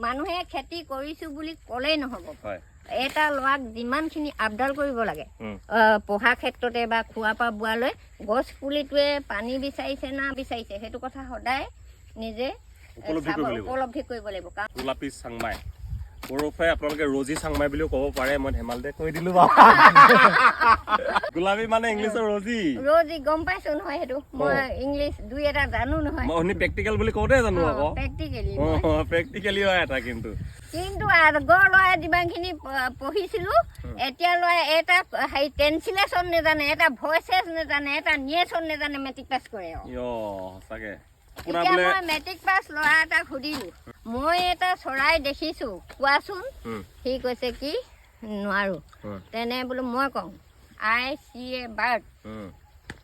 মানুহে খেতি কৰিছো বুলি ক'লেই নহ'ব হয় এটা ল'ৰাক যিমানখিনি আপডাল কৰিব লাগে পঢ়া ক্ষেত্ৰতে বা খোৱা পৰা বোৱালৈ গছ পুলিটোৱে পানী বিচাৰিছে না বিচাৰিছে সেইটো কথা সদায় নিজে উপলব্ধি কৰিব লাগিব কাৰণ গোলাপী চাংমাই ওৰফে আপোনালোকে ৰজি চাংমাই বুলিও ক'ব পাৰে মই ধেমালিতে কৈ দিলো বাৰু গোলাপী মানে ইংলিছৰ ৰজি ৰজি গম পাইছো নহয় সেইটো মই ইংলিছ দুই এটা জানো নহয় মই শুনি প্ৰেক্টিকেল বুলি কওঁতে জানো আকৌ প্ৰেক্টিকেলি হয় এটা কিন্তু আগৰ ল'ৰাই যিমানখিনি পঢ়িছিলো এতিয়া ল'ৰাই এটা হেৰি ট্ৰেন্সলেশ্যন নেজানে এটা ভইচেছ নেজানে এটা নিয়েশ্যন নেজানে মেট্ৰিক পাছ কৰে সঁচাকে এতিয়া মই মেট্ৰিক পাছ ল'ৰা এটাক সুধিলো মই এটা চৰাই দেখিছো কোৱাচোন সি কৈছে কি নোৱাৰো তেনে বোলো মই কওঁ I see a bird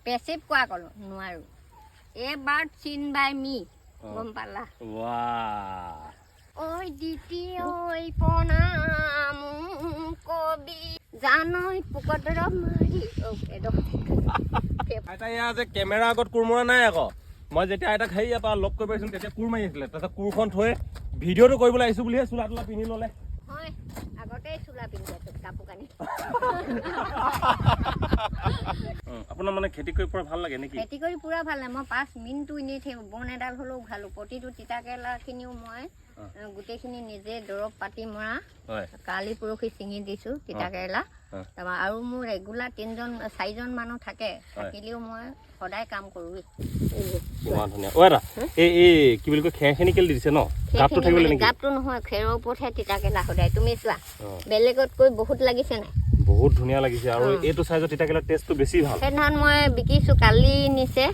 passive কোৱা ক'লো নোৱাৰো a bird seen by me গম পালা ঐ দ্বিতীয় প্ৰণাম কবি জানৈ পোকদৰ মাৰি আইতা ইয়াৰ যে কেমেৰা আগত কোৰমৰা নাই আকৌ মই যেতিয়া আইতাক হেৰিয়াৰ পৰা লগ কৰিব আহিছিলোঁ তেতিয়া কোৰ মাৰি আছিলে তাৰপিছত কোৰখন থৈ ভিডিঅ'টো কৰিবলৈ আহিছোঁ বুলিহে চোলা তোলা পিন্ধি ল'লে হয় আগতেই চোলা পিন্ধি আছো কাপোৰ কানি আপোনাৰ মানে খেতি কৰি পুৰা ভাল লাগে নেকি খেতি কৰি পুৰা ভাল লাগে মই 5 মিনিটো এনেই থাকোঁ বন এডাল হ'লেও উঘালো প্ৰতিটো তিতাকেৰেলাখিনিও মই গোটেইখিনি নিজে দৰৱ পাতি মৰা কালি পৰহি ছিঙি দিছোঁ তিতাকেৰেলা তাৰপৰা আৰু মোৰ ৰেগুলাৰ 4জন মানুহ থাকে থাকিলেও মই সদায় কাম কৰোঁ কি বুলি কয় খেৰখিনি কেলে দিছে ন গাপটো থাকিব নেকি গাপটো নহয় খেৰৰ ওপৰতহে তিতাকেৰেলা সদায় তুমি চোৱা বেলেগতকৈ বহুত লাগিছে নাই বহুত ধুনীয়া লাগিছে আৰু এইটো সাইজৰ তিতাকেৰেলা টেষ্টটো বেছি ভাল সেইদিনাখন মই বিকিছোঁ কালি নিছে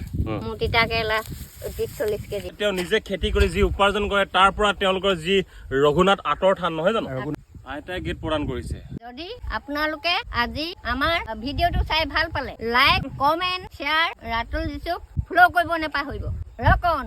মোৰ তিতাকেৰেলা 30-40 কেজি তেওঁ নিজে খেতি কৰি যি উপাৰ্জন কৰে তাৰ পৰা তেওঁলোকৰ যি ৰঘুনাথ আঁতৰ থান নহয় জানো আইতাই গীত প্ৰদান কৰিছে যদি আপোনালোকে আজি আমাৰ ভিডিঅ'টো চাই ভাল পালে লাইক কমেণ্ট শ্বেয়াৰ ৰাতুল যিছুক ফ'ল' কৰিব নাপাহৰিব ৰকন